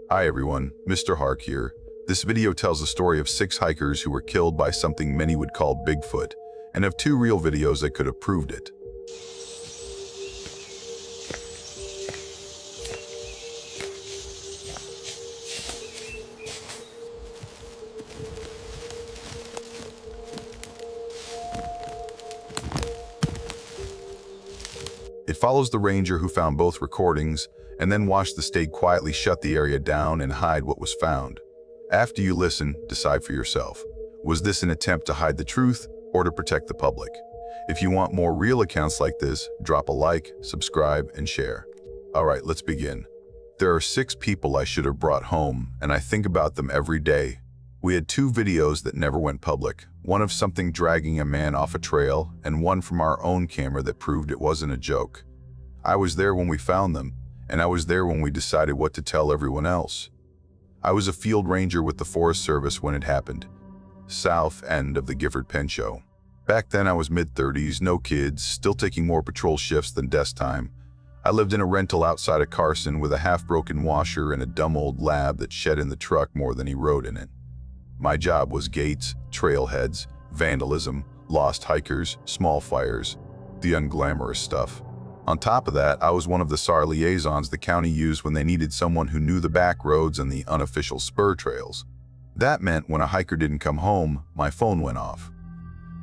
Hi everyone, Mr. Hark here. This video tells the story of 6 hikers who were killed by something many would call Bigfoot, and of 2 real videos that could have proved it. It follows the ranger who found both recordings and then watched the state quietly shut the area down and hide what was found. After you listen, decide for yourself. Was this an attempt to hide the truth or to protect the public? If you want more real accounts like this, drop a like, subscribe, and share. Alright, let's begin. There are 6 people I should have brought home, and I think about them every day. We had 2 videos that never went public, one of something dragging a man off a trail, and one from our own camera that proved it wasn't a joke. I was there when we found them, and I was there when we decided what to tell everyone else. I was a field ranger with the Forest Service when it happened, south end of the Gifford Pinchot. Back then I was mid-30s, no kids, still taking more patrol shifts than desk time. I lived in a rental outside of Carson with a half-broken washer and a dumb old lab that shed in the truck more than he rode in it. My job was gates, trailheads, vandalism, lost hikers, small fires, the unglamorous stuff. On top of that, I was one of the SAR liaisons the county used when they needed someone who knew the back roads and the unofficial spur trails. That meant when a hiker didn't come home, my phone went off.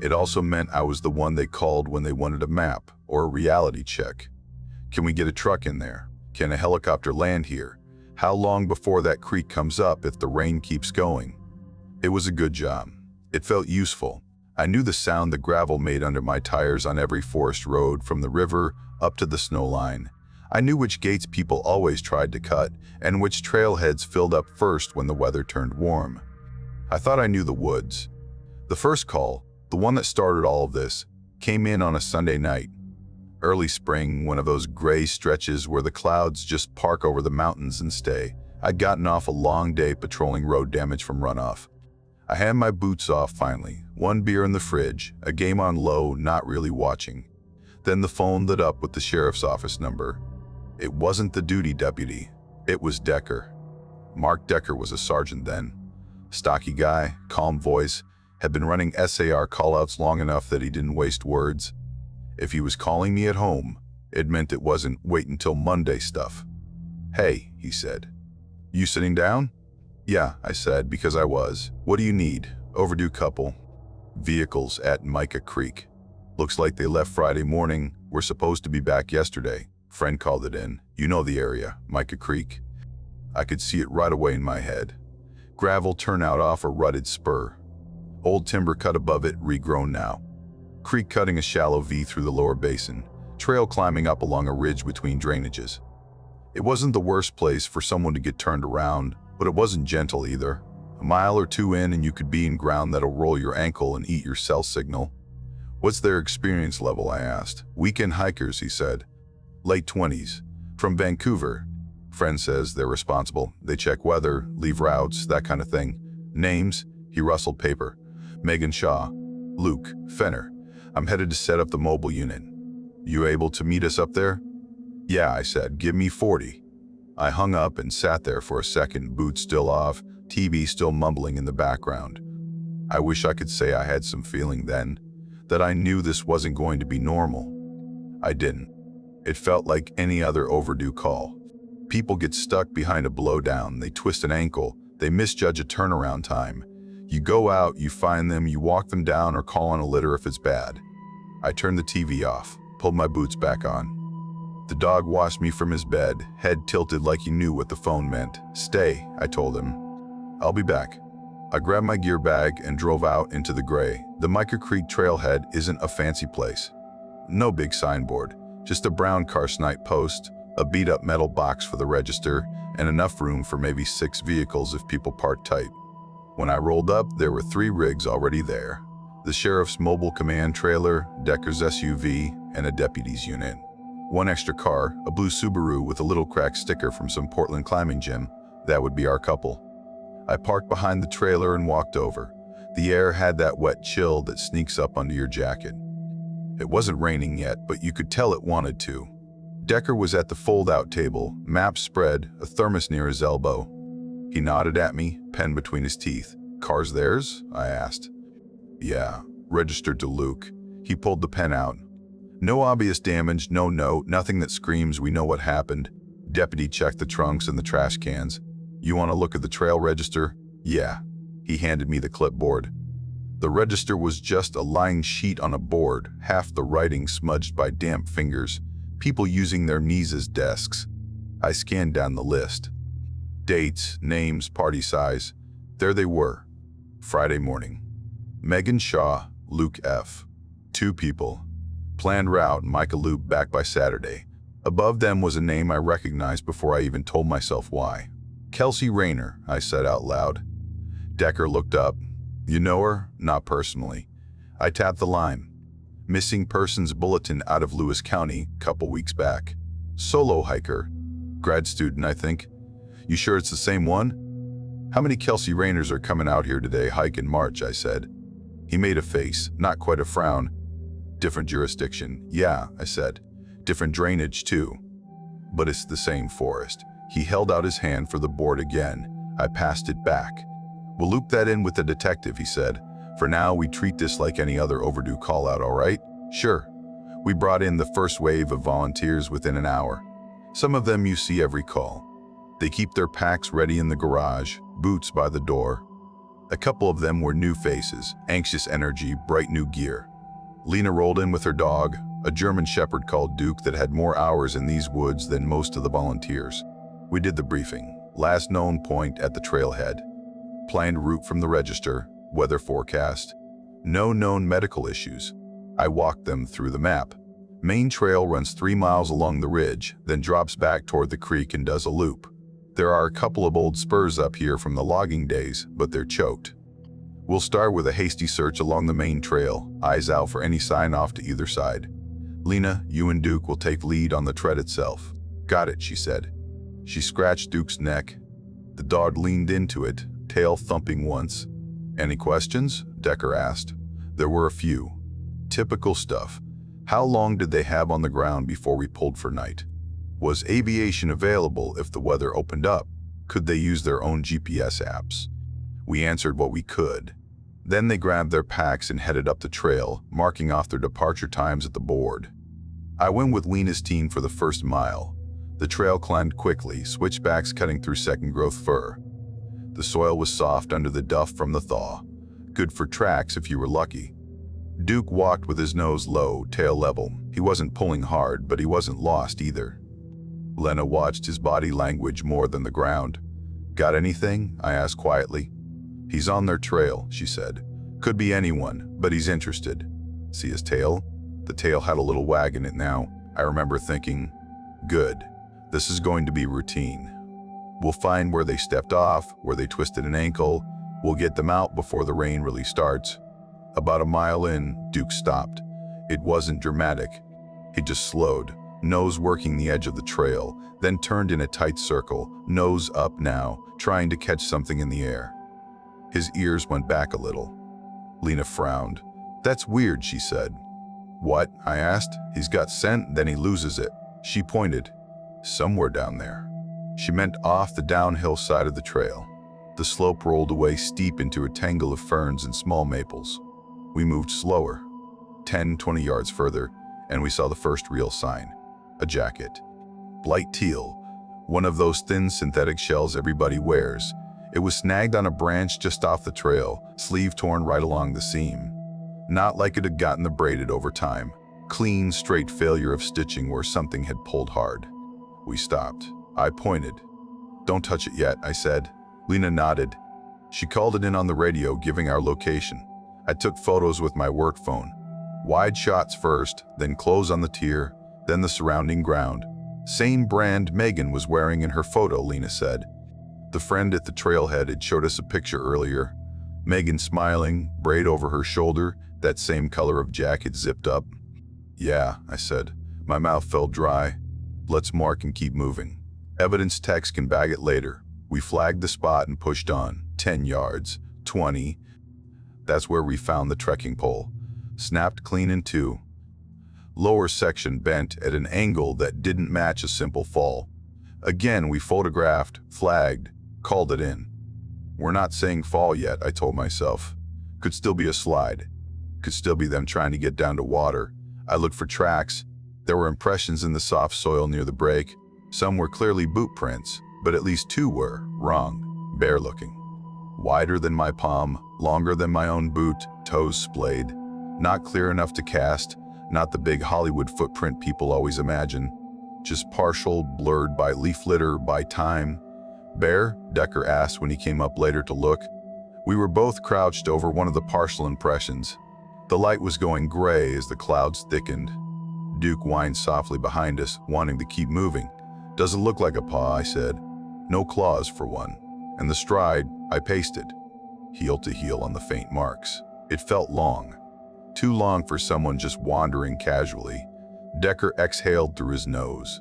It also meant I was the one they called when they wanted a map or a reality check. Can we get a truck in there? Can a helicopter land here? How long before that creek comes up if the rain keeps going? It was a good job. It felt useful. I knew the sound the gravel made under my tires on every forest road from the river up to the snow line. I knew which gates people always tried to cut and which trailheads filled up first when the weather turned warm. I thought I knew the woods. The first call, the one that started all of this, came in on a Sunday night. Early spring, one of those gray stretches where the clouds just park over the mountains and stay. I'd gotten off a long day patrolling road damage from runoff. I had my boots off finally, 1 beer in the fridge, a game on low, not really watching. Then the phone lit up with the sheriff's office number. It wasn't the duty deputy, it was Decker. Mark Decker was a sergeant then. Stocky guy, calm voice, had been running SAR callouts long enough that he didn't waste words. If he was calling me at home, it meant it wasn't wait until Monday stuff. "Hey," he said. "You sitting down?" "Yeah," I said, because I was. "What do you need?" "Overdue couple. Vehicles at Mica Creek. Looks like they left Friday morning. We're supposed to be back yesterday." Friend called it in. "You know the area, Mica Creek." I could see it right away in my head. Gravel turnout off a rutted spur. Old timber cut above it, regrown now. Creek cutting a shallow V through the lower basin. Trail climbing up along a ridge between drainages. It wasn't the worst place for someone to get turned around, but it wasn't gentle either. A mile or 2 in and you could be in ground that'll roll your ankle and eat your cell signal. "What's their experience level?" I asked. "Weekend hikers," he said. "Late 20s. From Vancouver." Friend says they're responsible. They check weather, leave routes, that kind of thing. "Names?" He rustled paper. "Megan Shaw. Luke. Fenner. I'm headed to set up the mobile unit. You able to meet us up there?" "Yeah," I said. "Give me 40. I hung up and sat there for a second, boots still off, TV still mumbling in the background. I wish I could say I had some feeling then, that I knew this wasn't going to be normal. I didn't. It felt like any other overdue call. People get stuck behind a blowdown, they twist an ankle, they misjudge a turnaround time. You go out, you find them, you walk them down or call on a litter if it's bad. I turned the TV off, pulled my boots back on. The dog watched me from his bed, head tilted like he knew what the phone meant. "Stay," I told him. "I'll be back." I grabbed my gear bag and drove out into the gray. The Mica Creek trailhead isn't a fancy place. No big signboard, just a brown Carson post, a beat-up metal box for the register, and enough room for maybe 6 vehicles if people park tight. When I rolled up, there were 3 rigs already there. The sheriff's mobile command trailer, Decker's SUV, and a deputy's unit. 1 extra car, a blue Subaru with a little cracked sticker from some Portland climbing gym. That would be our couple. I parked behind the trailer and walked over. The air had that wet chill that sneaks up under your jacket. It wasn't raining yet, but you could tell it wanted to. Decker was at the fold-out table, maps spread, a thermos near his elbow. He nodded at me, pen between his teeth. Car's theirs? I asked. Yeah, registered to Luke. He pulled the pen out. No obvious damage, no note, nothing that screams we know what happened. Deputy checked the trunks and the trash cans. You want to look at the trail register? Yeah. He handed me the clipboard. The register was just a lying sheet on a board, half the writing smudged by damp fingers, people using their knees as desks. I scanned down the list. Dates, names, party size. There they were. Friday morning. Megan Shaw, Luke F. 2 people. Planned route, Mica Loop back by Saturday. Above them was a name I recognized before I even told myself why. Kelsey Rayner, I said out loud. Decker looked up. You know her? Not personally. I tapped the line. Missing persons bulletin out of Lewis County, couple weeks back. Solo hiker. Grad student, I think. You sure it's the same one? How many Kelsey Rayners are coming out here today, hike in March, I said. He made a face, not quite a frown. Different jurisdiction. Yeah, I said. Different drainage, too. But it's the same forest. He held out his hand for the board again. I passed it back. We'll loop that in with the detective, he said. For now, we treat this like any other overdue call-out, all right? Sure. We brought in the first wave of volunteers within an hour. Some of them you see every call. They keep their packs ready in the garage, boots by the door. A couple of them were new faces, anxious energy, bright new gear. Lena rolled in with her dog, a German shepherd called Duke that had more hours in these woods than most of the volunteers. We did the briefing. Last known point at the trailhead. Planned route from the register, weather forecast. No known medical issues. I walked them through the map. Main trail runs 3 miles along the ridge, then drops back toward the creek and does a loop. There are a couple of old spurs up here from the logging days, but they're choked. We'll start with a hasty search along the main trail, eyes out for any sign off to either side. Lena, you and Duke will take lead on the tread itself. Got it, she said. She scratched Duke's neck. The dog leaned into it, tail thumping once. Any questions? Decker asked. There were a few. Typical stuff. How long did they have on the ground before we pulled for night? Was aviation available if the weather opened up? Could they use their own GPS apps? We answered what we could. Then they grabbed their packs and headed up the trail, marking off their departure times at the board. I went with Lena's team for the first mile. The trail climbed quickly, switchbacks cutting through second-growth fir. The soil was soft under the duff from the thaw. Good for tracks if you were lucky. Duke walked with his nose low, tail level. He wasn't pulling hard, but he wasn't lost either. Lena watched his body language more than the ground. Got anything? I asked quietly. He's on their trail, she said. Could be anyone, but he's interested. See his tail? The tail had a little wag in it now. I remember thinking, good. This is going to be routine. We'll find where they stepped off, where they twisted an ankle. We'll get them out before the rain really starts. About a mile in, Duke stopped. It wasn't dramatic. He just slowed, nose working the edge of the trail, then turned in a tight circle, nose up now, trying to catch something in the air. His ears went back a little. Lena frowned. That's weird, she said. What? I asked. He's got scent, then he loses it. She pointed. Somewhere down there. She meant off the downhill side of the trail. The slope rolled away steep into a tangle of ferns and small maples. We moved slower. 10, 20 yards further, and we saw the first real sign. A jacket. Light teal. One of those thin synthetic shells everybody wears. It was snagged on a branch just off the trail, sleeve torn right along the seam. Not like it had gotten braided over time. Clean, straight failure of stitching where something had pulled hard. We stopped. I pointed. Don't touch it yet, I said. Lena nodded. She called it in on the radio, giving our location. I took photos with my work phone. Wide shots first, then close on the tier, then the surrounding ground. Same brand Megan was wearing in her photo, Lena said. The friend at the trailhead had showed us a picture earlier. Megan smiling, braid over her shoulder, that same color of jacket zipped up. Yeah, I said. My mouth felt dry. Let's mark and keep moving. Evidence techs can bag it later. We flagged the spot and pushed on. 10 yards, 20. That's where we found the trekking pole. Snapped clean in two. Lower section bent at an angle that didn't match a simple fall. Again, we photographed, flagged. Called it in. We're not saying fall yet, I told myself. Could still be a slide. Could still be them trying to get down to water. I looked for tracks. There were impressions in the soft soil near the break. Some were clearly boot prints, but at least two were wrong, bare-looking. Wider than my palm, longer than my own boot, toes splayed. Not clear enough to cast, not the big Hollywood footprint people always imagine. Just partial, blurred by leaf litter, by time. Bare? Decker asked when he came up later to look. We were both crouched over one of the partial impressions. The light was going gray as the clouds thickened. Duke whined softly behind us, wanting to keep moving. Doesn't look like a paw, I said. No claws, for one. And the stride, I paced it, heel to heel on the faint marks. It felt long. Too long for someone just wandering casually. Decker exhaled through his nose.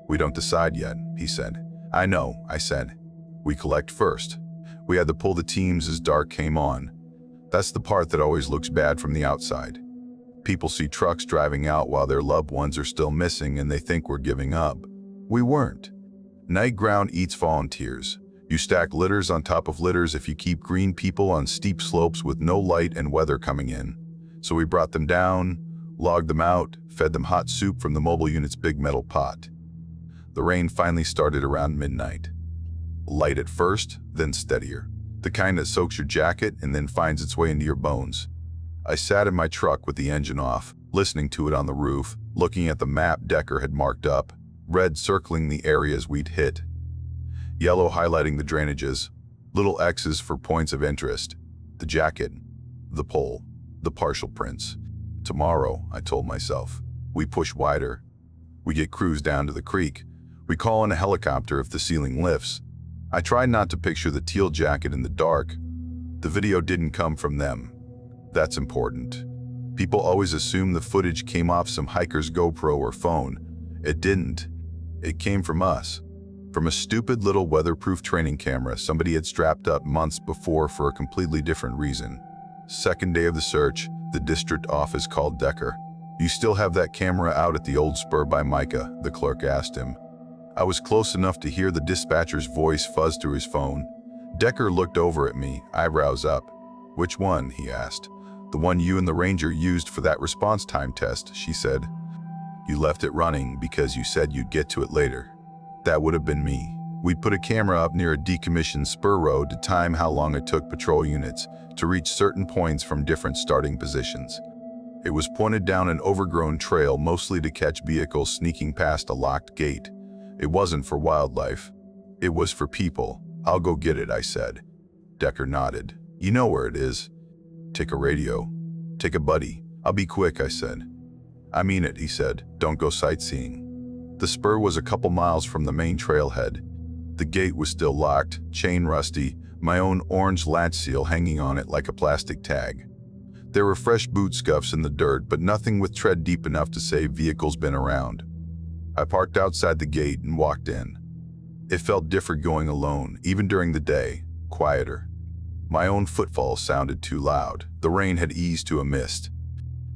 We don't decide yet, he said. I know, I said. We collect first. We had to pull the teams as dark came on. That's the part that always looks bad from the outside. People see trucks driving out while their loved ones are still missing and they think we're giving up. We weren't. Night ground eats volunteers. You stack litters on top of litters if you keep green people on steep slopes with no light and weather coming in. So we brought them down, logged them out, fed them hot soup from the mobile unit's big metal pot. The rain finally started around midnight. Light at first, then steadier. The kind that soaks your jacket and then finds its way into your bones. I sat in my truck with the engine off, listening to it on the roof, looking at the map Decker had marked up, red circling the areas we'd hit. Yellow highlighting the drainages, little X's for points of interest, the jacket, the pole, the partial prints. Tomorrow, I told myself, we push wider. We get crews down to the creek. We call in a helicopter if the ceiling lifts. I tried not to picture the teal jacket in the dark. The video didn't come from them. That's important. People always assume the footage came off some hiker's GoPro or phone. It didn't. It came from us. From a stupid little weatherproof training camera somebody had strapped up months before for a completely different reason. Second day of the search, the district office called Decker. You still have that camera out at the old spur by Mica, the clerk asked him. I was close enough to hear the dispatcher's voice fuzz through his phone. Decker looked over at me, eyebrows up. Which one? He asked. The one you and the ranger used for that response time test, she said. You left it running because you said you'd get to it later. That would have been me. We'd put a camera up near a decommissioned spur road to time how long it took patrol units to reach certain points from different starting positions. It was pointed down an overgrown trail mostly to catch vehicles sneaking past a locked gate. It wasn't for wildlife. It was for people. I'll go get it, I said. Decker nodded. You know where it is. Take a radio. Take a buddy. I'll be quick, I said. I mean it, he said. Don't go sightseeing. The spur was a couple miles from the main trailhead. The gate was still locked, chain rusty, my own orange latch seal hanging on it like a plastic tag. There were fresh boot scuffs in the dirt, but nothing with tread deep enough to say vehicles been around. I parked outside the gate and walked in. It felt different going alone, even during the day, quieter. My own footfalls sounded too loud. The rain had eased to a mist.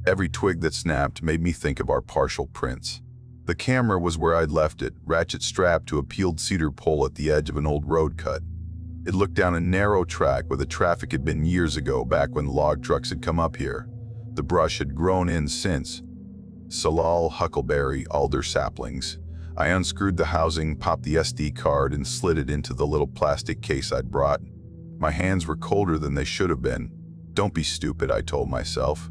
Every twig that snapped made me think of our partial prints. The camera was where I'd left it, ratchet strapped to a peeled cedar pole at the edge of an old road cut. It looked down a narrow track where the traffic had been years ago, back when log trucks had come up here. The brush had grown in since. Salal, huckleberry, alder saplings. I unscrewed the housing, popped the SD card, and slid it into the little plastic case I'd brought. My hands were colder than they should have been. Don't be stupid, I told myself.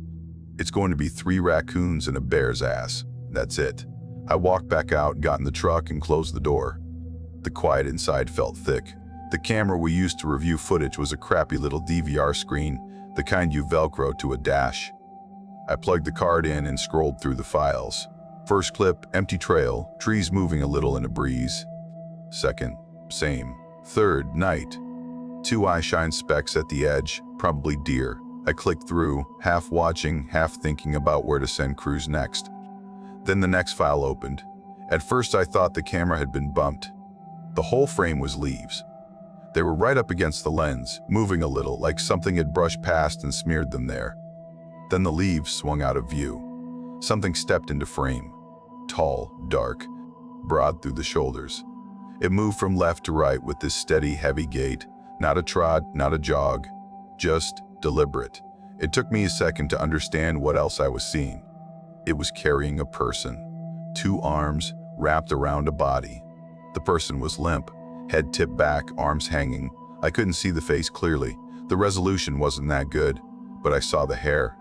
It's going to be 3 raccoons and a bear's ass. That's it. I walked back out, got in the truck, and closed the door. The quiet inside felt thick. The camera we used to review footage was a crappy little DVR screen, the kind you Velcro to a dash. I plugged the card in and scrolled through the files. First clip, empty trail, trees moving a little in a breeze. Second, same. Third, night. 2 eye-shine specks at the edge, probably deer. I clicked through, half watching, half thinking about where to send crews next. Then the next file opened. At first I thought the camera had been bumped. The whole frame was leaves. They were right up against the lens, moving a little, like something had brushed past and smeared them there. Then the leaves swung out of view. Something stepped into frame. Tall, dark, broad through the shoulders. It moved from left to right with this steady, heavy gait, not a trot, not a jog, just deliberate. It took me a second to understand what else I was seeing. It was carrying a person, 2 arms wrapped around a body. The person was limp, head tipped back, arms hanging. I couldn't see the face clearly. The resolution wasn't that good, but I saw the hair.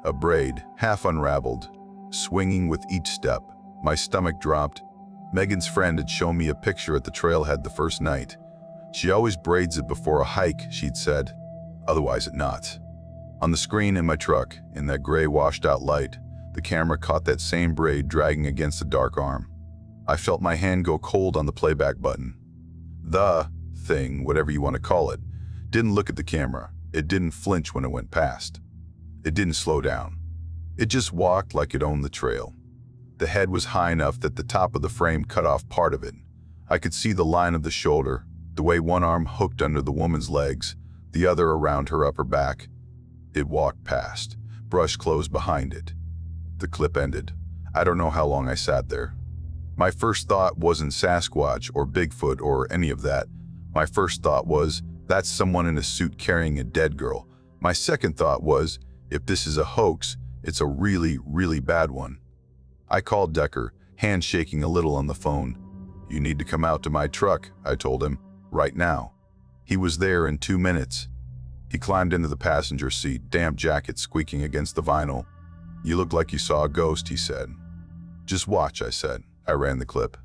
A braid, half unraveled, swinging with each step. My stomach dropped. Megan's friend had shown me a picture at the trailhead the first night. She always braids it before a hike, she'd said. Otherwise it knots. On the screen in my truck, in that gray washed-out light, the camera caught that same braid dragging against the dark arm. I felt my hand go cold on the playback button. The thing, whatever you want to call it, didn't look at the camera. It didn't flinch when it went past. It didn't slow down. It just walked like it owned the trail. The head was high enough that the top of the frame cut off part of it. I could see the line of the shoulder, the way one arm hooked under the woman's legs, the other around her upper back. It walked past, brush closed behind it. The clip ended. I don't know how long I sat there. My first thought wasn't Sasquatch or Bigfoot or any of that. My first thought was, that's someone in a suit carrying a dead girl. My second thought was, if this is a hoax, it's a really, really bad one. I called Decker, hand shaking a little on the phone. You need to come out to my truck, I told him, right now. He was there in 2 minutes. He climbed into the passenger seat, damp jacket squeaking against the vinyl. You look like you saw a ghost, he said. Just watch, I said. I ran the clip.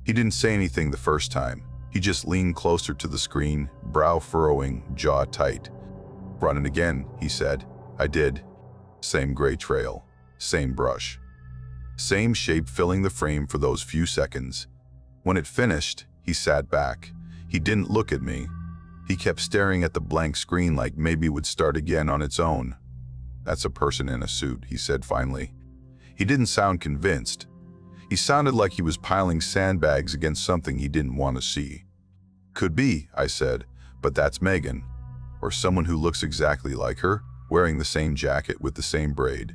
He didn't say anything the first time. He just leaned closer to the screen, brow furrowing, jaw tight. Run it again, he said. I did. Same gray trail, same brush. Same shape filling the frame for those few seconds. When it finished, he sat back. He didn't look at me. He kept staring at the blank screen like maybe it would start again on its own. That's a person in a suit, he said finally. He didn't sound convinced. He sounded like he was piling sandbags against something he didn't want to see. Could be, I said, but that's Megan. Or someone who looks exactly like her, wearing the same jacket with the same braid.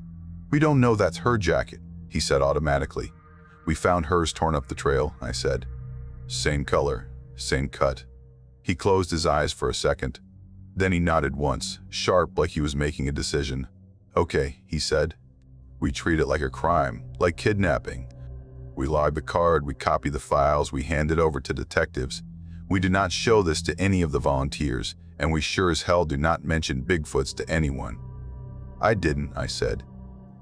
We don't know that's her jacket, he said automatically. We found hers torn up the trail, I said. Same color, same cut. He closed his eyes for a second. Then he nodded once, sharp like he was making a decision. Okay, he said. We treat it like a crime, like kidnapping. We log the card, we copy the files, we hand it over to detectives. We do not show this to any of the volunteers, and we sure as hell do not mention Bigfoots to anyone. I didn't, I said.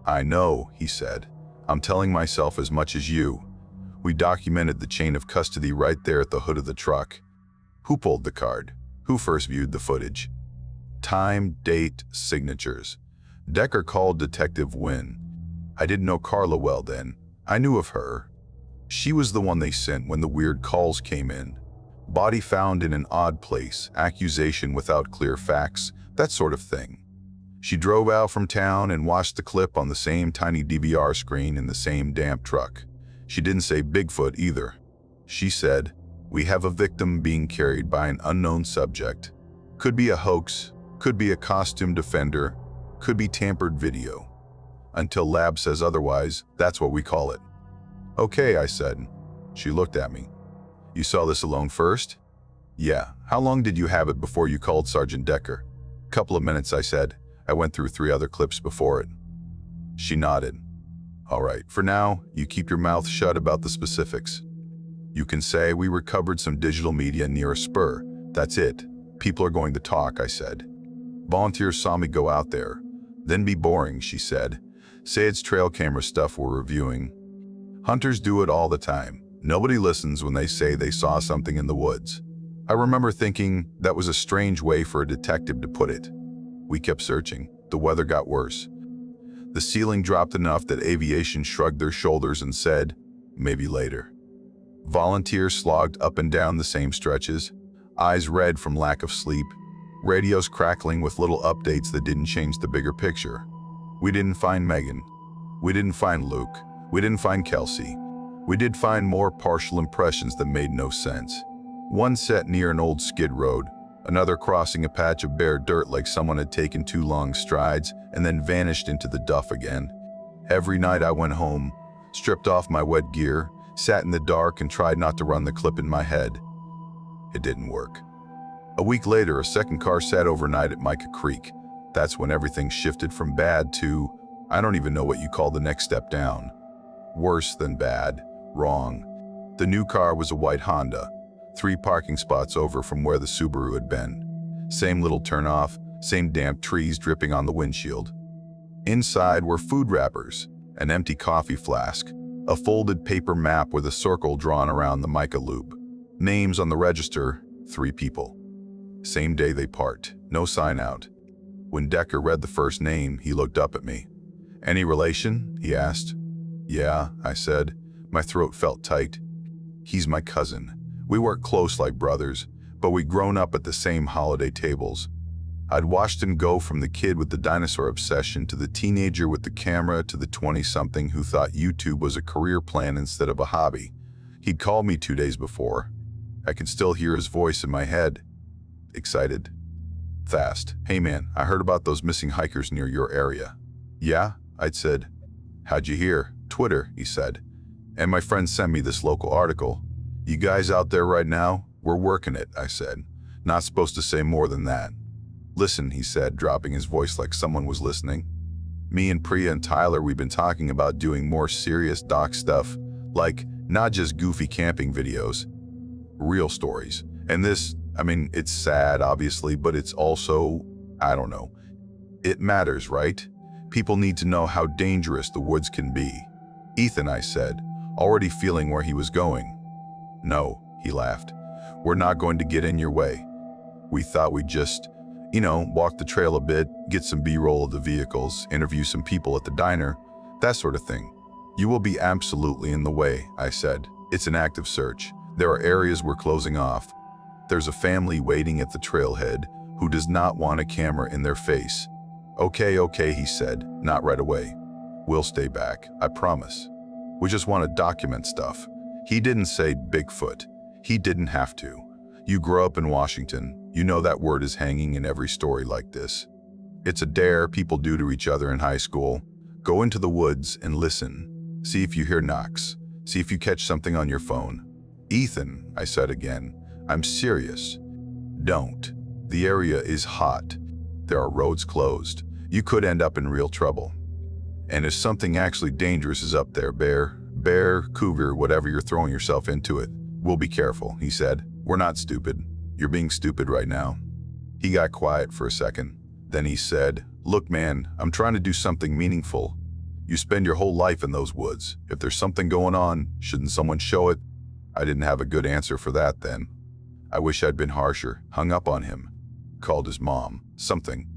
I know, he said. I'm telling myself as much as you. We documented the chain of custody right there at the hood of the truck. Who pulled the card? Who first viewed the footage? Time, date, signatures. Decker called Detective Wynn. I didn't know Carla well then. I knew of her. She was the one they sent when the weird calls came in. Body found in an odd place, accusation without clear facts, that sort of thing. She drove out from town and watched the clip on the same tiny DVR screen in the same damp truck. She didn't say Bigfoot either. She said, we have a victim being carried by an unknown subject. Could be a hoax, could be a costumed offender, could be tampered video. Until lab says otherwise, that's what we call it. Okay, I said. She looked at me. You saw this alone first? Yeah. How long did you have it before you called Sergeant Decker? Couple of minutes, I said. I went through 3 other clips before it. She nodded. All right, for now, you keep your mouth shut about the specifics. You can say we recovered some digital media near a spur. That's it. People are going to talk, I said. Volunteers saw me go out there. Then be boring, she said. Say it's trail camera stuff we're reviewing. Hunters do it all the time. Nobody listens when they say they saw something in the woods. I remember thinking that was a strange way for a detective to put it. We kept searching. The weather got worse. The ceiling dropped enough that aviation shrugged their shoulders and said, maybe later. Volunteers slogged up and down the same stretches, eyes red from lack of sleep, radios crackling with little updates that didn't change the bigger picture. We didn't find Megan. We didn't find Luke. We didn't find Kelsey. We did find more partial impressions that made no sense. One set near an old skid road, another crossing a patch of bare dirt like someone had taken 2 long strides and then vanished into the duff again. Every night I went home, stripped off my wet gear, Sat in the dark and tried not to run the clip in my head. It didn't work. A week later, a second car sat overnight at Mica Creek. That's when everything shifted from bad to, I don't even know what you call the next step down. Worse than bad. Wrong. The new car was a white Honda, 3 parking spots over from where the Subaru had been. Same little turnoff, same damp trees dripping on the windshield. Inside were food wrappers, an empty coffee flask, a folded paper map with a circle drawn around the mica loop. Names on the register, 3 people. Same day they parked, no sign out. When Decker read the first name, he looked up at me. "Any relation?" he asked. "Yeah," I said. My throat felt tight. "He's my cousin. We weren't close like brothers, but we'd grown up at the same holiday tables. I'd watched him go from the kid with the dinosaur obsession to the teenager with the camera to the 20-something who thought YouTube was a career plan instead of a hobby. He'd called me 2 days before. I could still hear his voice in my head. Excited. Fast. "Hey man, I heard about those missing hikers near your area." "Yeah?" I'd said. "How'd you hear?" "Twitter," he said. "And my friend sent me this local article." "You guys out there right now?" "We're working it," I said. "Not supposed to say more than that." "Listen," he said, dropping his voice like someone was listening. "Me and Priya and Tyler, we've been talking about doing more serious doc stuff, like not just goofy camping videos, real stories. And this, it's sad, obviously, but it's also, I don't know. It matters, right? People need to know how dangerous the woods can be." "Ethan," I said, already feeling where he was going. "No," he laughed. "We're not going to get in your way. We thought we'd just, walk the trail a bit, get some B-roll of the vehicles, interview some people at the diner, that sort of thing." "You will be absolutely in the way," I said. "It's an active search. There are areas we're closing off. There's a family waiting at the trailhead who does not want a camera in their face." Okay, he said, "not right away. We'll stay back, I promise. We just want to document stuff." He didn't say Bigfoot. He didn't have to. You grow up in Washington, you know that word is hanging in every story like this. It's a dare people do to each other in high school. Go into the woods and listen. See if you hear knocks. See if you catch something on your phone. "Ethan," I said again, "I'm serious. Don't. The area is hot. There are roads closed. You could end up in real trouble. And if something actually dangerous is up there, bear, cougar, whatever you're throwing yourself into it, we'll be careful," he said. "We're not stupid. You're being stupid right now." He got quiet for a second. Then he said, "Look, man, I'm trying to do something meaningful. You spend your whole life in those woods. If there's something going on, shouldn't someone show it?" I didn't have a good answer for that then. I wish I'd been harsher, hung up on him. Called his mom. Something.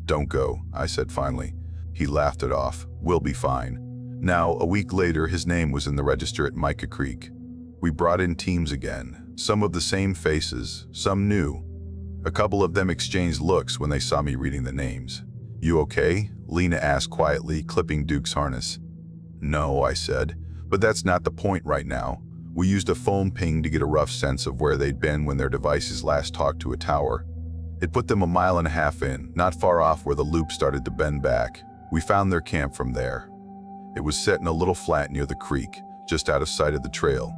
"Don't go," I said finally. He laughed it off. "We'll be fine." Now, a week later, his name was in the register at Mica Creek. We brought in teams again, some of the same faces, some new. A couple of them exchanged looks when they saw me reading the names. "You okay?" Lena asked quietly, clipping Duke's harness. "No," I said, "but that's not the point right now." We used a phone ping to get a rough sense of where they'd been when their devices last talked to a tower. It put them 1.5 miles in, not far off where the loop started to bend back. We found their camp from there. It was set in a little flat near the creek, just out of sight of the trail.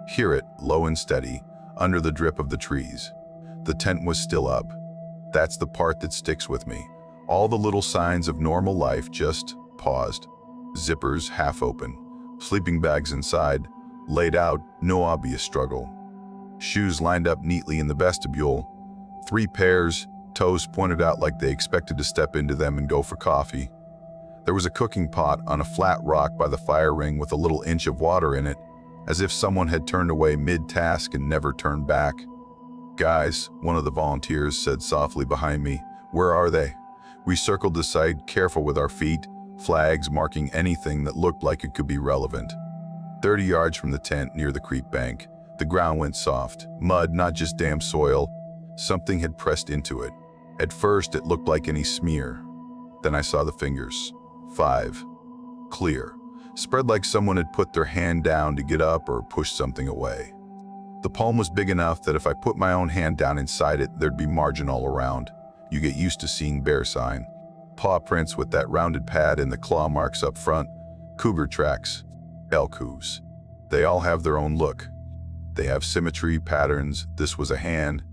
Hear it, low and steady, under the drip of the trees. The tent was still up. That's the part that sticks with me. All the little signs of normal life just paused. Zippers half open, sleeping bags inside, laid out, no obvious struggle. Shoes lined up neatly in the vestibule. 3 pairs, toes pointed out like they expected to step into them and go for coffee. There was a cooking pot on a flat rock by the fire ring with a little inch of water in it, as if someone had turned away mid-task and never turned back. "Guys," one of the volunteers said softly behind me, "where are they?" We circled the site, careful with our feet, flags marking anything that looked like it could be relevant. 30 yards from the tent near the creek bank, the ground went soft. Mud, not just damp soil. Something had pressed into it. At first, it looked like any smear. Then I saw the fingers. 5. Clear. Spread like someone had put their hand down to get up or push something away. The palm was big enough that if I put my own hand down inside it, there'd be margin all around. You get used to seeing bear sign. Paw prints with that rounded pad and the claw marks up front. Cougar tracks. Elk hooves. They all have their own look. They have symmetry, patterns. This was a hand.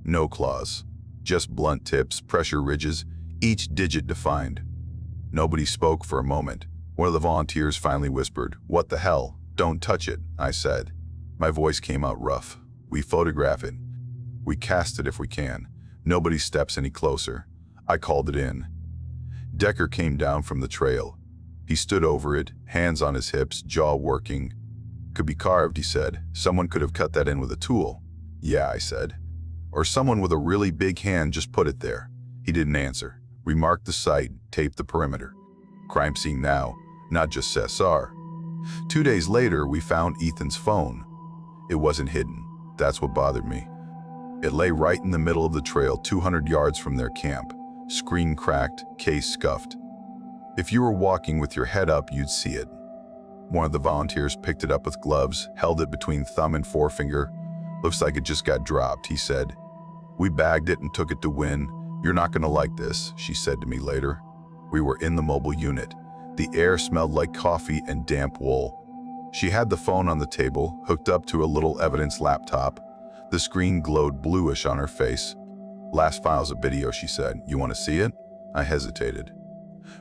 No claws. Just blunt tips, pressure ridges, each digit defined. Nobody spoke for a moment. One of the volunteers finally whispered, "What the hell? Don't touch it," I said. My voice came out rough. "We photograph it. We cast it if we can. Nobody steps any closer." I called it in. Decker came down from the trail. He stood over it, hands on his hips, jaw working. "Could be carved," he said. "Someone could have cut that in with a tool." "Yeah," I said. "Or someone with a really big hand just put it there." He didn't answer. We marked the site, taped the perimeter. Crime scene now, not just SR. 2 days later, we found Ethan's phone. It wasn't hidden. That's what bothered me. It lay right in the middle of the trail, 200 yards from their camp. Screen cracked, case scuffed. If you were walking with your head up, you'd see it. One of the volunteers picked it up with gloves, held it between thumb and forefinger. "Looks like it just got dropped," he said. "We bagged it and took it to Wynn. You're not gonna like this," she said to me later. We were in the mobile unit. The air smelled like coffee and damp wool. She had the phone on the table, hooked up to a little evidence laptop. The screen glowed bluish on her face. "Last file's a video," she said. "You want to see it?" I hesitated.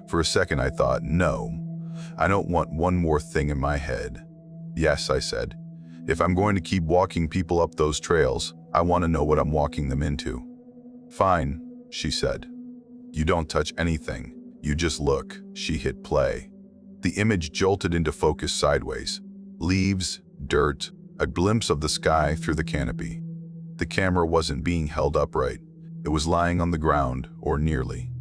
For a second I thought, no. I don't want one more thing in my head. "Yes," I said. "If I'm going to keep walking people up those trails, I want to know what I'm walking them into." "Fine," she said. "You don't touch anything. You just look." She hit play. The image jolted into focus sideways. Leaves, dirt, a glimpse of the sky through the canopy. The camera wasn't being held upright. It was lying on the ground, or nearly.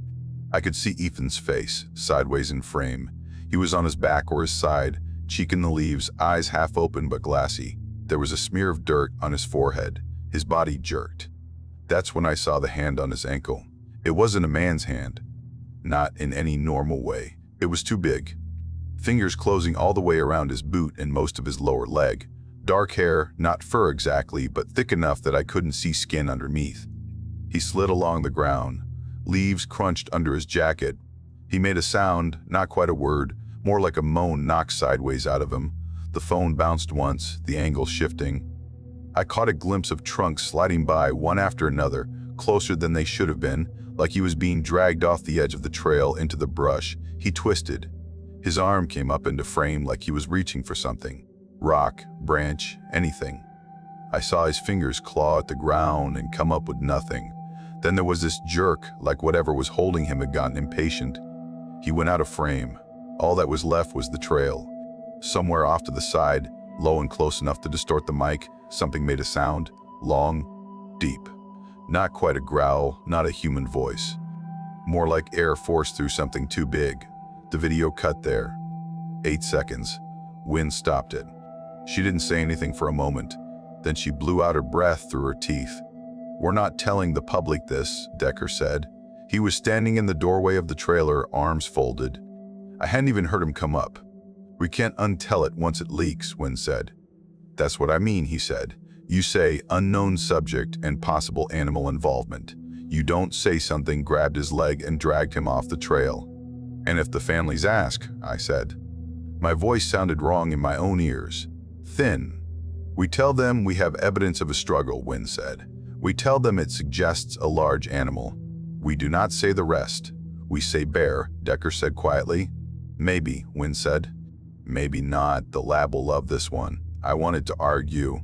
I could see Ethan's face, sideways in frame. He was on his back or his side, cheek in the leaves, eyes half open but glassy. There was a smear of dirt on his forehead. His body jerked. That's when I saw the hand on his ankle. It wasn't a man's hand. Not in any normal way. It was too big. Fingers closing all the way around his boot and most of his lower leg. Dark hair, not fur exactly, but thick enough that I couldn't see skin underneath. He slid along the ground. Leaves crunched under his jacket. He made a sound, not quite a word, more like a moan knocked sideways out of him. The phone bounced once, the angle shifting. I caught a glimpse of trunks sliding by one after another, closer than they should have been, like he was being dragged off the edge of the trail into the brush. He twisted. His arm came up into frame like he was reaching for something. Rock, branch, anything. I saw his fingers claw at the ground and come up with nothing. Then there was this jerk, like whatever was holding him had gotten impatient. He went out of frame. All that was left was the trail. Somewhere off to the side, low and close enough to distort the mic, something made a sound. Long, deep. Not quite a growl, not a human voice. More like air forced through something too big. The video cut there. 8 seconds. Wynn stopped it. She didn't say anything for a moment. Then she blew out her breath through her teeth. "We're not telling the public this," Decker said. He was standing in the doorway of the trailer, arms folded. I hadn't even heard him come up. "We can't untell it once it leaks," Wynn said. "That's what I mean," he said. "You say unknown subject and possible animal involvement. You don't say something grabbed his leg and dragged him off the trail." "And if the families ask," I said. My voice sounded wrong in my own ears. Thin. "We tell them we have evidence of a struggle," Wynn said. "We tell them it suggests a large animal. We do not say the rest. We say bear," Decker said quietly. "Maybe," Wynn said. "Maybe not. The lab will love this one." I wanted to argue.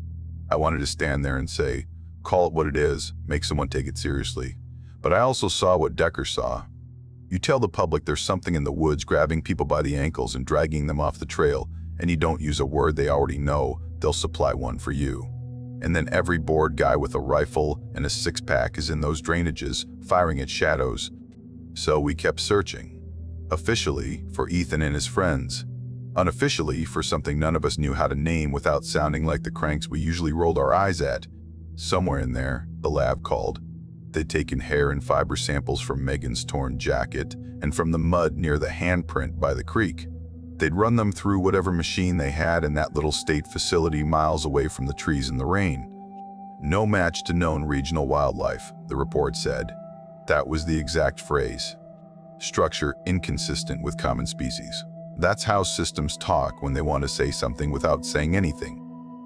I wanted to stand there and say, call it what it is, make someone take it seriously. But I also saw what Decker saw. You tell the public there's something in the woods grabbing people by the ankles and dragging them off the trail, and you don't use a word they already know, they'll supply one for you. And then every bored guy with a rifle and a six-pack is in those drainages, firing at shadows. So we kept searching. Officially, for Ethan and his friends. Unofficially, for something none of us knew how to name without sounding like the cranks we usually rolled our eyes at. Somewhere in there, the lab called. They'd taken hair and fiber samples from Megan's torn jacket and from the mud near the handprint by the creek. They'd run them through whatever machine they had in that little state facility miles away from the trees and the rain. No match to known regional wildlife, the report said. That was the exact phrase. Structure inconsistent with common species. That's how systems talk when they want to say something without saying anything.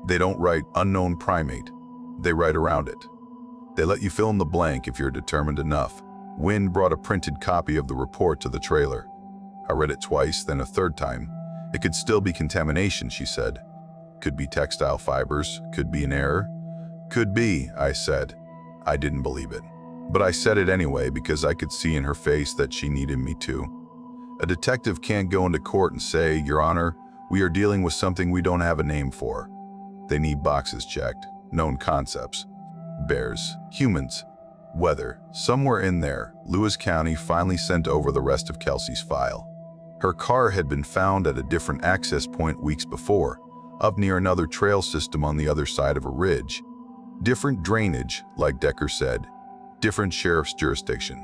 They don't write unknown primate. They write around it. They let you fill in the blank if you're determined enough. Wynn brought a printed copy of the report to the trailer. I read it twice, then a third time. It could still be contamination, she said. Could be textile fibers, could be an error. Could be, I said. I didn't believe it. But I said it anyway because I could see in her face that she needed me to. A detective can't go into court and say, Your Honor, we are dealing with something we don't have a name for. They need boxes checked, known concepts. Bears, humans, weather. Somewhere in there, Lewis County finally sent over the rest of Kelsey's file. Her car had been found at a different access point weeks before, up near another trail system on the other side of a ridge. Different drainage, like Decker said, different sheriff's jurisdiction.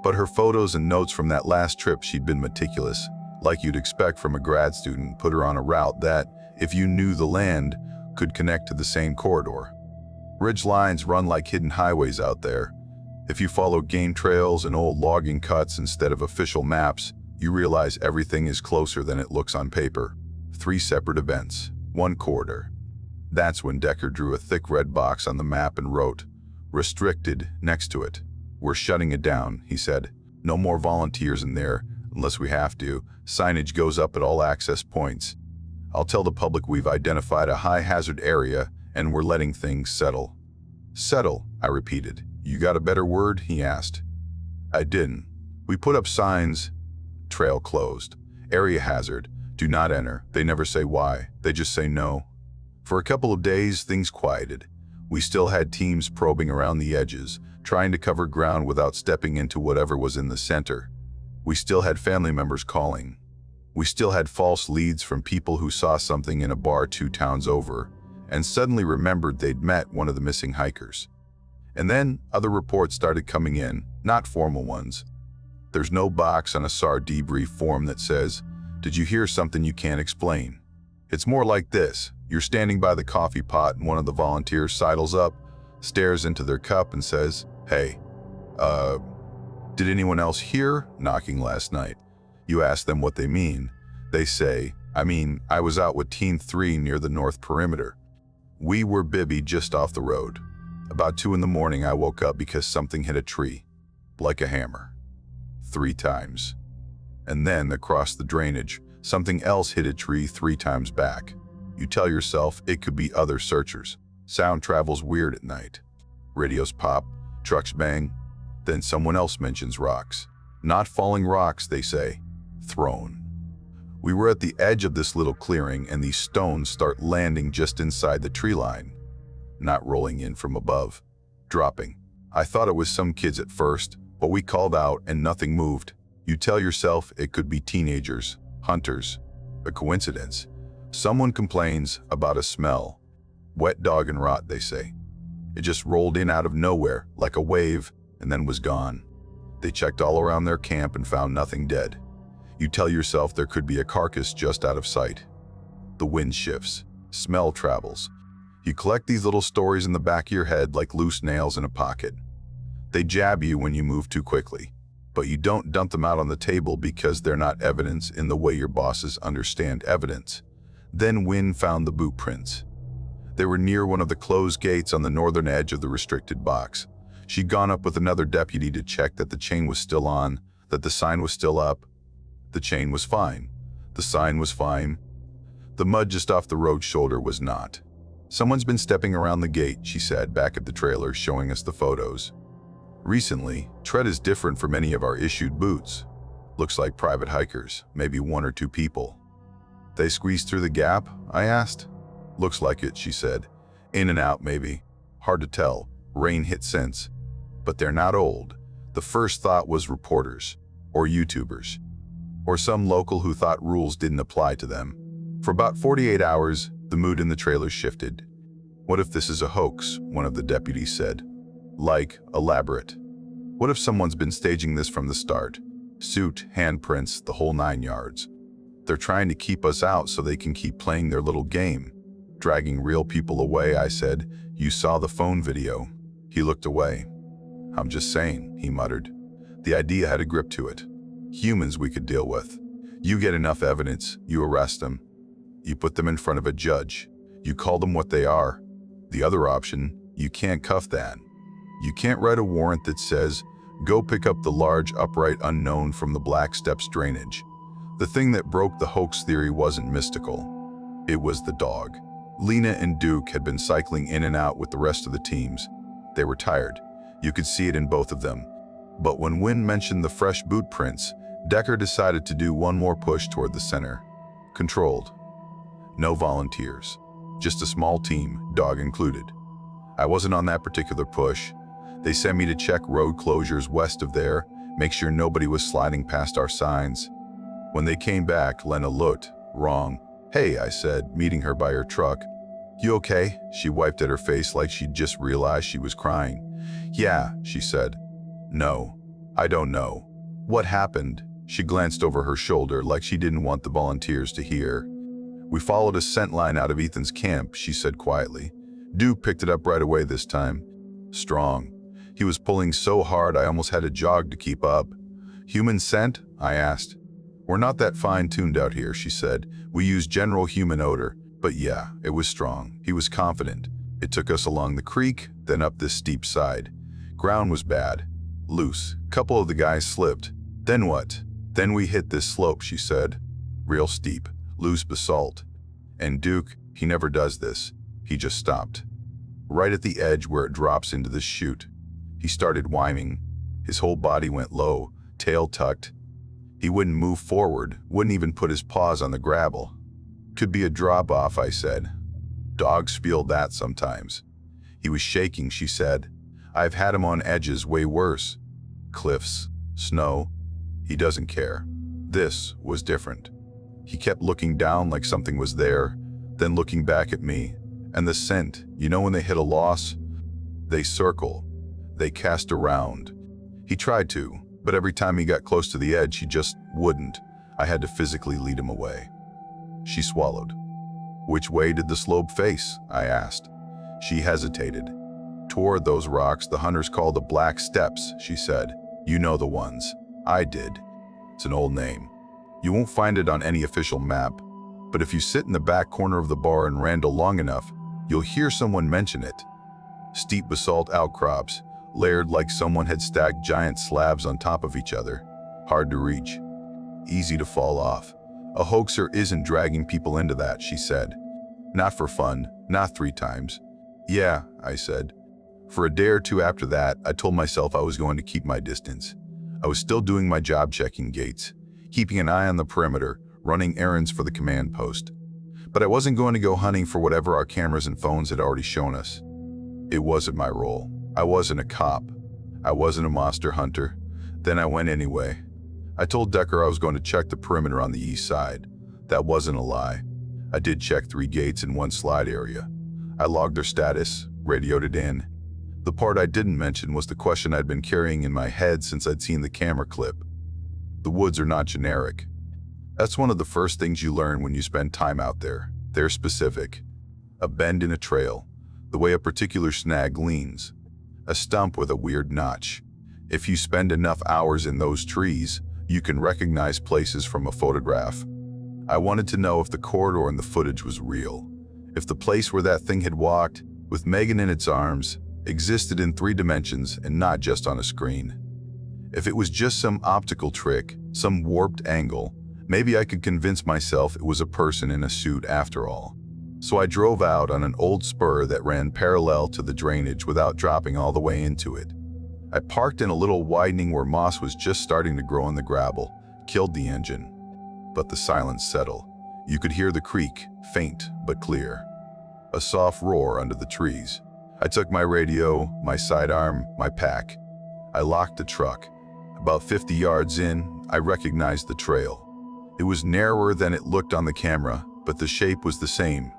But her photos and notes from that last trip, she'd been meticulous, like you'd expect from a grad student, put her on a route that, if you knew the land, could connect to the same corridor. Ridge lines run like hidden highways out there. If you follow game trails and old logging cuts instead of official maps, you realize everything is closer than it looks on paper. 3 separate events, 1 corridor. That's when Decker drew a thick red box on the map and wrote, "Restricted," next to it. "We're shutting it down," he said. "No more volunteers in there, unless we have to. Signage goes up at all access points. I'll tell the public we've identified a high-hazard area and we're letting things settle." "Settle," I repeated. "You got a better word?" he asked. I didn't. We put up signs. Trail closed. Area hazard. Do not enter. They never say why. They just say no. For a couple of days, things quieted. We still had teams probing around the edges, trying to cover ground without stepping into whatever was in the center. We still had family members calling. We still had false leads from people who saw something in a bar 2 towns over and suddenly remembered they'd met one of the missing hikers. And then other reports started coming in, not formal ones. There's no box on a SAR debrief form that says, "Did you hear something you can't explain?" It's more like this. You're standing by the coffee pot and one of the volunteers sidles up, stares into their cup and says, "Hey, did anyone else hear knocking last night?" You ask them what they mean. They say, I was out with Team 3 near the north perimeter. We were Bibby just off the road. About 2 in the morning I woke up because something hit a tree, like a hammer. 3 times. And then across the drainage, something else hit a tree 3 times back. You tell yourself it could be other searchers. Sound travels weird at night. Radios pop, trucks bang. Then someone else mentions rocks. Not falling rocks, they say. Thrown. We were at the edge of this little clearing and these stones start landing just inside the tree line. Not rolling in from above. Dropping. I thought it was some kids at first, but we called out and nothing moved. You tell yourself it could be teenagers, hunters. A coincidence. Someone complains about a smell. Wet dog and rot, they say. It just rolled in out of nowhere, like a wave, and then was gone. They checked all around their camp and found nothing dead. You tell yourself there could be a carcass just out of sight. The wind shifts. Smell travels. You collect these little stories in the back of your head like loose nails in a pocket. They jab you when you move too quickly, but you don't dump them out on the table because they're not evidence in the way your bosses understand evidence. Then Wynn found the boot prints. They were near one of the closed gates on the northern edge of the restricted box. She'd gone up with another deputy to check that the chain was still on, that the sign was still up. The chain was fine. The sign was fine. The mud just off the road shoulder was not. Someone's been stepping around the gate, she said, back at the trailer, showing us the photos. Recently, tread is different from any of our issued boots. Looks like private hikers, maybe 1 or 2 people. They squeezed through the gap? I asked. Looks like it, she said. In and out, maybe. Hard to tell. Rain hit since. But they're not old. The first thought was reporters, or YouTubers, or some local who thought rules didn't apply to them. For about 48 hours, the mood in the trailer shifted. What if this is a hoax? One of the deputies said. Like, elaborate. What if someone's been staging this from the start? Suit, handprints, the whole 9 yards. They're trying to keep us out so they can keep playing their little game. Dragging real people away, I said. You saw the phone video. He looked away. I'm just saying, he muttered. The idea had a grip to it. Humans we could deal with. You get enough evidence, you arrest them. You put them in front of a judge. You call them what they are. The other option, you can't cuff that. You can't write a warrant that says, go pick up the large upright unknown from the Black Steps drainage. The thing that broke the hoax theory wasn't mystical. It was the dog. Lena and Duke had been cycling in and out with the rest of the teams. They were tired. You could see it in both of them. But when Wynn mentioned the fresh boot prints, Decker decided to do one more push toward the center. Controlled. No volunteers. Just a small team, dog included. I wasn't on that particular push. They sent me to check road closures west of there, make sure nobody was sliding past our signs. When they came back, Lena looked wrong. Hey, I said, meeting her by her truck. You okay? She wiped at her face like she'd just realized she was crying. Yeah, she said. No, I don't know. What happened? She glanced over her shoulder like she didn't want the volunteers to hear. We followed a scent line out of Ethan's camp, she said quietly. Duke picked it up right away this time. Strong. He was pulling so hard I almost had to jog to keep up. Human scent? I asked. We're not that fine-tuned out here, she said. We use general human odor. But yeah, it was strong. He was confident. It took us along the creek, then up this steep side. Ground was bad. Loose. Couple of the guys slipped. Then what? Then we hit this slope, she said. Real steep. Loose basalt. And Duke, he never does this. He just stopped. Right at the edge where it drops into the chute. He started whining. His whole body went low, tail tucked. He wouldn't move forward, wouldn't even put his paws on the gravel. Could be a drop-off, I said. Dogs feel that sometimes. He was shaking, she said. I've had him on edges way worse. Cliffs, snow. He doesn't care. This was different. He kept looking down like something was there, then looking back at me. And the scent, you know when they hit a loss? They circle. They cast around. He tried to, but every time he got close to the edge, he just wouldn't. I had to physically lead him away. She swallowed. Which way did the slope face? I asked. She hesitated. Toward those rocks the hunters call the Black Steps, she said. You know the ones. I did. It's an old name. You won't find it on any official map, but if you sit in the back corner of the bar in Randall long enough, you'll hear someone mention it. Steep basalt outcrops, layered like someone had stacked giant slabs on top of each other. Hard to reach. Easy to fall off. A hoaxer isn't dragging people into that, she said. Not for fun, not 3 times. Yeah, I said. For a day or two after that, I told myself I was going to keep my distance. I was still doing my job checking gates, keeping an eye on the perimeter, running errands for the command post. But I wasn't going to go hunting for whatever our cameras and phones had already shown us. It wasn't my role. I wasn't a cop. I wasn't a monster hunter. Then I went anyway. I told Decker I was going to check the perimeter on the east side. That wasn't a lie. I did check 3 gates and 1 slide area. I logged their status, radioed it in. The part I didn't mention was the question I'd been carrying in my head since I'd seen the camera clip. The woods are not generic. That's one of the first things you learn when you spend time out there. They're specific. A bend in a trail, the way a particular snag leans. A stump with a weird notch. If you spend enough hours in those trees, you can recognize places from a photograph. I wanted to know if the corridor in the footage was real. If the place where that thing had walked, with Megan in its arms, existed in 3 dimensions and not just on a screen. If it was just some optical trick, some warped angle, maybe I could convince myself it was a person in a suit after all. So I drove out on an old spur that ran parallel to the drainage without dropping all the way into it. I parked in a little widening where moss was just starting to grow in the gravel, killed the engine. But the silence settled. You could hear the creek, faint but clear. A soft roar under the trees. I took my radio, my sidearm, my pack. I locked the truck. About 50 yards in, I recognized the trail. It was narrower than it looked on the camera, but the shape was the same.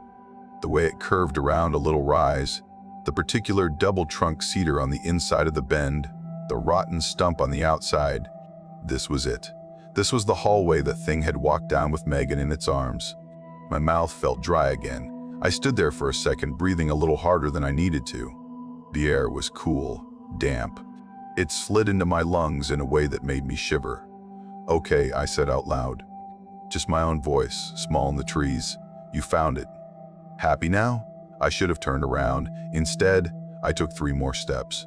The way it curved around a little rise, the particular double-trunk cedar on the inside of the bend, the rotten stump on the outside. This was it. This was the hallway that thing had walked down with Megan in its arms. My mouth felt dry again. I stood there for a second, breathing a little harder than I needed to. The air was cool, damp. It slid into my lungs in a way that made me shiver. Okay, I said out loud. Just my own voice, small in the trees. You found it. Happy now? I should have turned around. Instead, I took 3 more steps.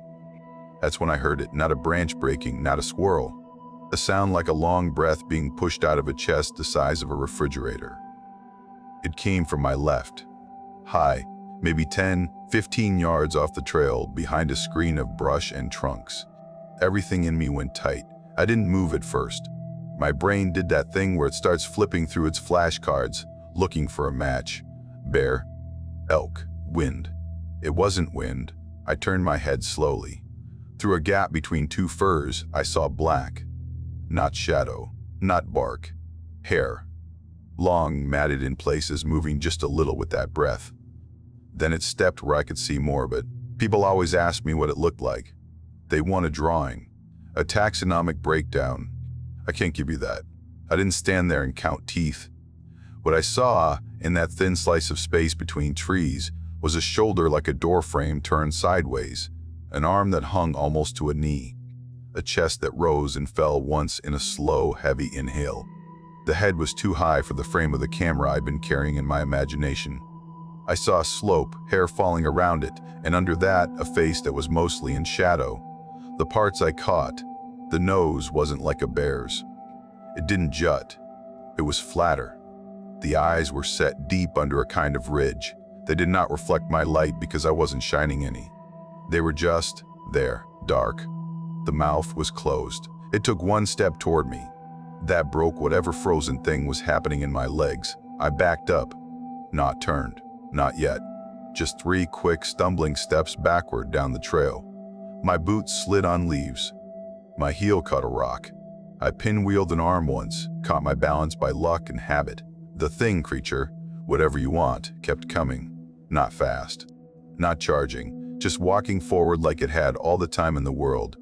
That's when I heard it, not a branch breaking, not a squirrel. A sound like a long breath being pushed out of a chest the size of a refrigerator. It came from my left. High, maybe 10, 15 yards off the trail, behind a screen of brush and trunks. Everything in me went tight. I didn't move at first. My brain did that thing where it starts flipping through its flashcards, looking for a match. Bear, elk, wind. It wasn't wind. I turned my head slowly. Through a gap between 2 firs, I saw black. Not shadow, not bark. Hair. Long, matted in places, moving just a little with that breath. Then it stepped where I could see more, but people always ask me what it looked like. They want a drawing, a taxonomic breakdown. I can't give you that. I didn't stand there and count teeth. What I saw in that thin slice of space between trees was a shoulder like a door frame turned sideways, an arm that hung almost to a knee, a chest that rose and fell once in a slow, heavy inhale. The head was too high for the frame of the camera I'd been carrying in my imagination. I saw a slope, hair falling around it, and under that, a face that was mostly in shadow. The parts I caught, the nose wasn't like a bear's. It didn't jut. It was flatter. The eyes were set deep under a kind of ridge. They did not reflect my light because I wasn't shining any. They were just there, dark. The mouth was closed. It took 1 step toward me. That broke whatever frozen thing was happening in my legs. I backed up. Not turned. Not yet. Just 3 quick, stumbling steps backward down the trail. My boots slid on leaves. My heel caught a rock. I pinwheeled an arm once, caught my balance by luck and habit. The thing creature, whatever you want, kept coming. Not fast. Not charging. Just walking forward like it had all the time in the world.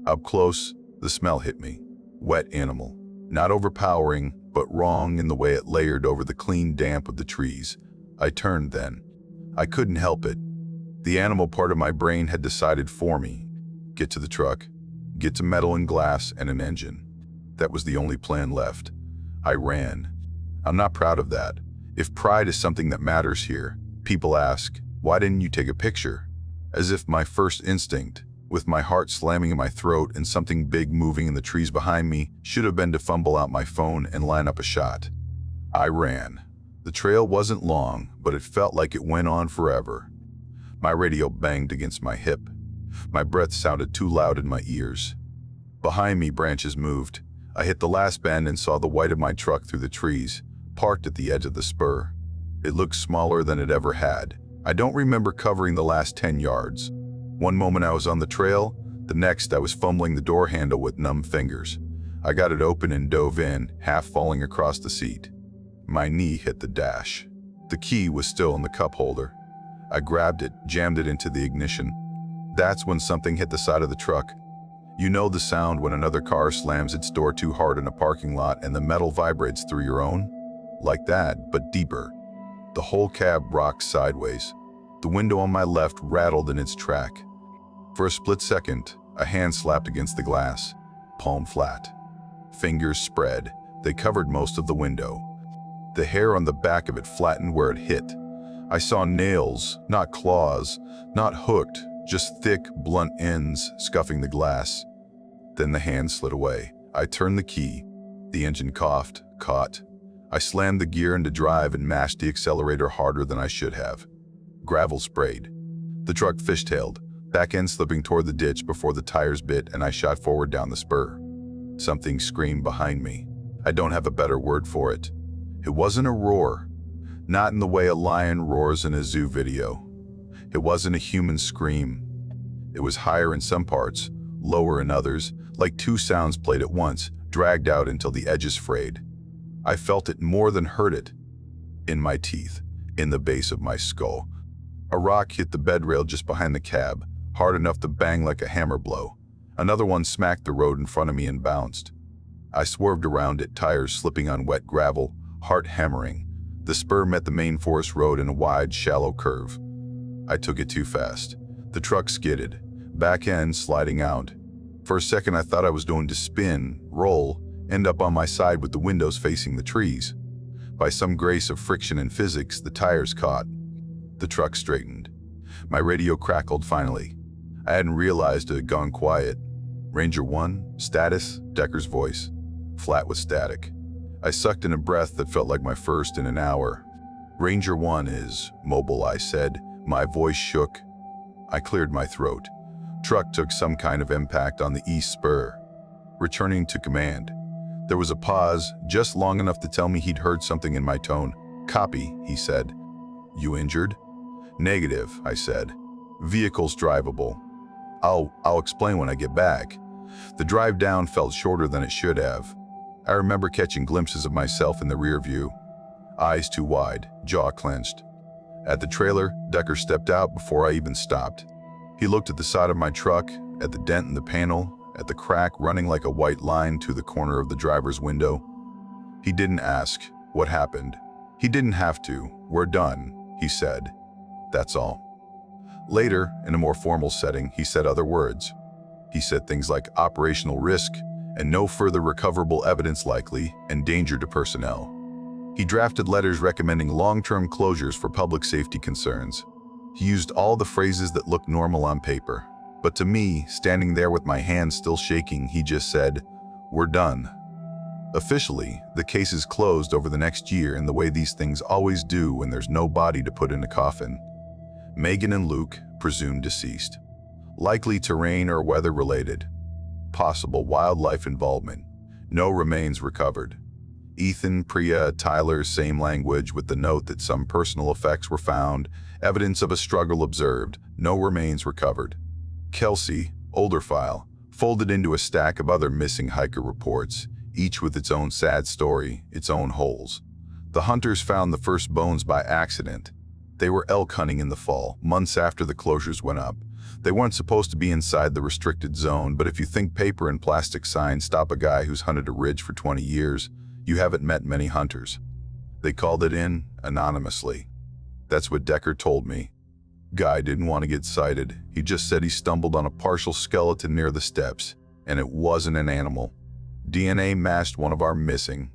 Up close, the smell hit me. Wet animal. Not overpowering, but wrong in the way it layered over the clean damp of the trees. I turned then. I couldn't help it. The animal part of my brain had decided for me. Get to the truck. Get to metal and glass and an engine. That was the only plan left. I ran. I'm not proud of that. If pride is something that matters here, people ask, why didn't you take a picture? As if my first instinct, with my heart slamming in my throat and something big moving in the trees behind me, should have been to fumble out my phone and line up a shot. I ran. The trail wasn't long, but it felt like it went on forever. My radio banged against my hip. My breath sounded too loud in my ears. Behind me, branches moved. I hit the last bend and saw the white of my truck through the trees, parked at the edge of the spur. It looked smaller than it ever had. I don't remember covering the last 10 yards. One moment I was on the trail, the next I was fumbling the door handle with numb fingers. I got it open and dove in, half falling across the seat. My knee hit the dash. The key was still in the cup holder. I grabbed it, jammed it into the ignition. That's when something hit the side of the truck. You know the sound when another car slams its door too hard in a parking lot and the metal vibrates through your own? Like that, but deeper. The whole cab rocked sideways. The window on my left rattled in its track. For a split second, a hand slapped against the glass, palm flat. Fingers spread. They covered most of the window. The hair on the back of it flattened where it hit. I saw nails, not claws, not hooked, just thick, blunt ends scuffing the glass. Then the hand slid away. I turned the key. The engine coughed, caught. I slammed the gear into drive and mashed the accelerator harder than I should have. Gravel sprayed. The truck fishtailed, back end slipping toward the ditch before the tires bit, and I shot forward down the spur. Something screamed behind me. I don't have a better word for it. It wasn't a roar. Not in the way a lion roars in a zoo video. It wasn't a human scream. It was higher in some parts, lower in others, like 2 sounds played at once, dragged out until the edges frayed. I felt it more than heard it. In my teeth, in the base of my skull. A rock hit the bed rail just behind the cab, hard enough to bang like a hammer blow. Another one smacked the road in front of me and bounced. I swerved around it, tires slipping on wet gravel, heart hammering. The spur met the main forest road in a wide, shallow curve. I took it too fast. The truck skidded, back end sliding out. For a second I thought I was going to spin, roll, end up on my side with the windows facing the trees. By some grace of friction and physics, the tires caught. The truck straightened. My radio crackled finally. I hadn't realized it had gone quiet. Ranger 1, status, Decker's voice, flat with static. I sucked in a breath that felt like my first in an hour. Ranger 1 is mobile, I said. My voice shook. I cleared my throat. Truck took some kind of impact on the east spur. Returning to command. There was a pause, just long enough to tell me he'd heard something in my tone. Copy, he said. You injured? Negative, I said. Vehicle's drivable. I'll explain when I get back. The drive down felt shorter than it should have. I remember catching glimpses of myself in the rear view. Eyes too wide, jaw clenched. At the trailer, Decker stepped out before I even stopped. He looked at the side of my truck, at the dent in the panel, at the crack running like a white line to the corner of the driver's window. He didn't ask, what happened? He didn't have to. We're done, he said. That's all. Later, in a more formal setting, he said other words. He said things like operational risk and no further recoverable evidence likely and danger to personnel. He drafted letters recommending long-term closures for public safety concerns. He used all the phrases that looked normal on paper. But to me, standing there with my hands still shaking, he just said, we're done. Officially, the case is closed over the next year in the way these things always do when there's no body to put in a coffin. Megan and Luke, presumed deceased. Likely terrain or weather related. Possible wildlife involvement. No remains recovered. Ethan, Priya, Tyler, same language with the note that some personal effects were found, evidence of a struggle observed, no remains recovered. Kelsey, older file, folded into a stack of other missing hiker reports, each with its own sad story, its own holes. The hunters found the first bones by accident. They were elk hunting in the fall, months after the closures went up. They weren't supposed to be inside the restricted zone, but if you think paper and plastic signs stop a guy who's hunted a ridge for 20 years, you haven't met many hunters. They called it in anonymously. That's what Decker told me. Guy didn't want to get cited. He just said he stumbled on a partial skeleton near the steps, and it wasn't an animal. DNA matched one of our missing.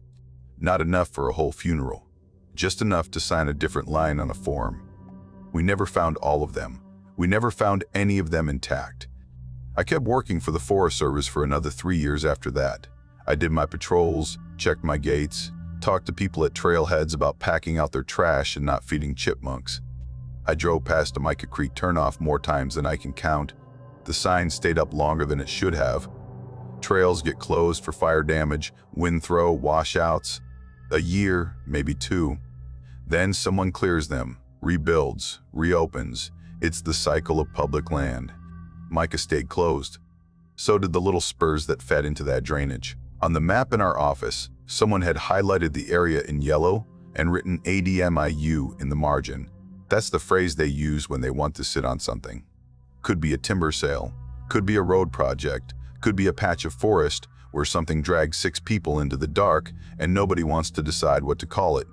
Not enough for a whole funeral. Just enough to sign a different line on a form. We never found all of them. We never found any of them intact. I kept working for the Forest Service for another 3 years after that. I did my patrols, checked my gates, talked to people at trailheads about packing out their trash and not feeding chipmunks. I drove past a Mica Creek turnoff more times than I can count. The sign stayed up longer than it should have. Trails get closed for fire damage, wind throw, washouts. A year, maybe 2. Then someone clears them, rebuilds, reopens. It's the cycle of public land. Mica stayed closed. So did the little spurs that fed into that drainage. On the map in our office, someone had highlighted the area in yellow and written ADMIU in the margin. That's the phrase they use when they want to sit on something. Could be a timber sale, could be a road project, could be a patch of forest where something dragged 6 people into the dark and nobody wants to decide what to call it.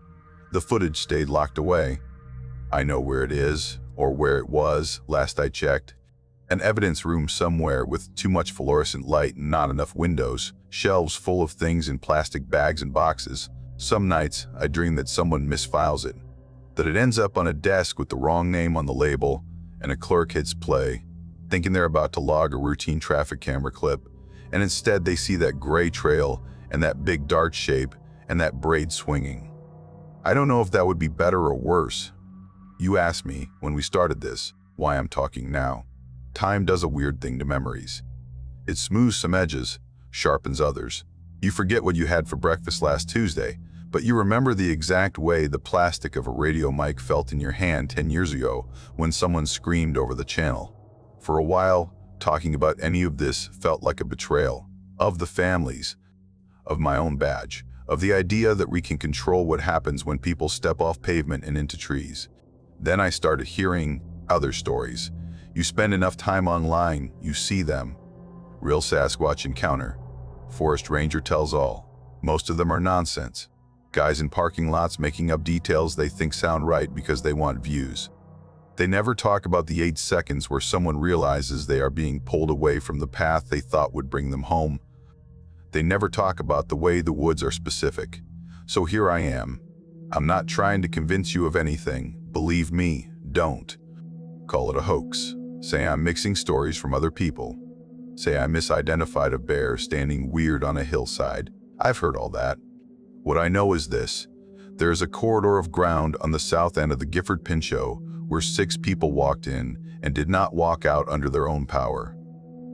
The footage stayed locked away. I know where it is, or where it was, last I checked. An evidence room somewhere with too much fluorescent light and not enough windows, shelves full of things in plastic bags and boxes. Some nights, I dream that someone misfiles it, that it ends up on a desk with the wrong name on the label, and a clerk hits play, thinking they're about to log a routine traffic camera clip, and instead they see that gray trail and that big dart shape and that braid swinging. I don't know if that would be better or worse. You asked me, when we started this, why I'm talking now. Time does a weird thing to memories. It smooths some edges, sharpens others. You forget what you had for breakfast last Tuesday, but you remember the exact way the plastic of a radio mic felt in your hand 10 years ago when someone screamed over the channel. For a while, talking about any of this felt like a betrayal of the families, of my own badge, of the idea that we can control what happens when people step off pavement and into trees. Then I started hearing other stories. You spend enough time online, you see them. Real Sasquatch encounter. Forest ranger tells all. Most of them are nonsense. Guys in parking lots making up details they think sound right because they want views. They never talk about the 8 seconds where someone realizes they are being pulled away from the path they thought would bring them home. They never talk about the way the woods are specific. So here I am. I'm not trying to convince you of anything. Believe me, don't. Call it a hoax. Say I'm mixing stories from other people. Say I misidentified a bear standing weird on a hillside. I've heard all that. What I know is this. There is a corridor of ground on the south end of the Gifford Pinchot where 6 people walked in and did not walk out under their own power.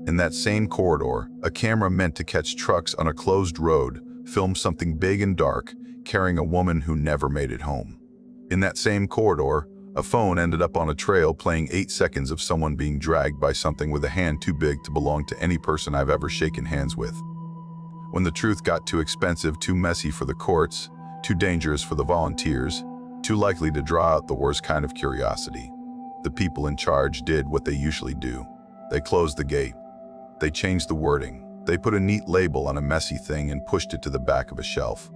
In that same corridor, a camera meant to catch trucks on a closed road filmed something big and dark, carrying a woman who never made it home. In that same corridor, a phone ended up on a trail playing 8 seconds of someone being dragged by something with a hand too big to belong to any person I've ever shaken hands with. When the truth got too expensive, too messy for the courts, too dangerous for the volunteers, too likely to draw out the worst kind of curiosity, the people in charge did what they usually do. They closed the gate. They changed the wording. They put a neat label on a messy thing and pushed it to the back of a shelf.